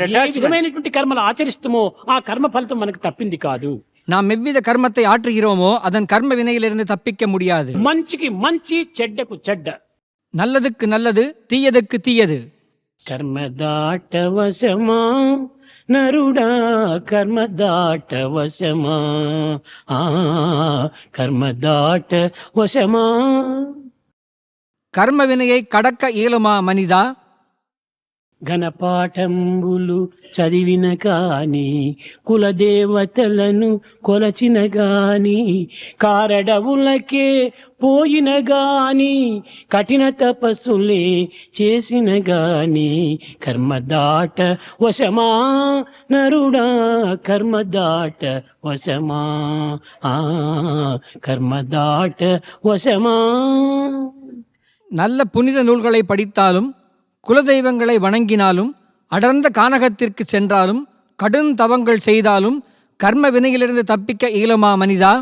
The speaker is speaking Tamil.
ఏ విధమైనటువంటి కర్మలు ఆచరిస్తామో ఆ కర్మ ఫలితం మనకు తప్పింది కాదు. நாம் எவ்வித கர்மத்தை ஆற்றுகிறோமோ அதன் கர்ம வினையிலிருந்து தப்பிக்க முடியாது. మంచికి మంచి, చెడ్డకు చెడ్డ. நல்லதுக்கு நல்லது, தீயதுக்கு தீயது. కర్మ దాటవశమా నరుడా, కర్మ దాటవశమా, కర్మ దాటవశమా. கர்ம வினையை கடக்க இயலுமா மனிதா? ఘనపాఠంబులు చదివిన గాని, కులదేవతలను కొలచిన గాని, కారడవులకే పోయిన గాని, కఠిన తపస్సులే చేసిన గాని, కర్మదాట వశమా నరుడా, కర్మదాట వశమా, కర్మదాట వశమా. நல்ல புனித நூல்களை படித்தாலும், குலதெய்வங்களை வணங்கினாலும், அடர்ந்த கானகத்திற்கு சென்றாலும், கடும் தவங்கள் செய்தாலும் கர்ம வினையிலிருந்து தப்பிக்க இயலுமா மனிதா?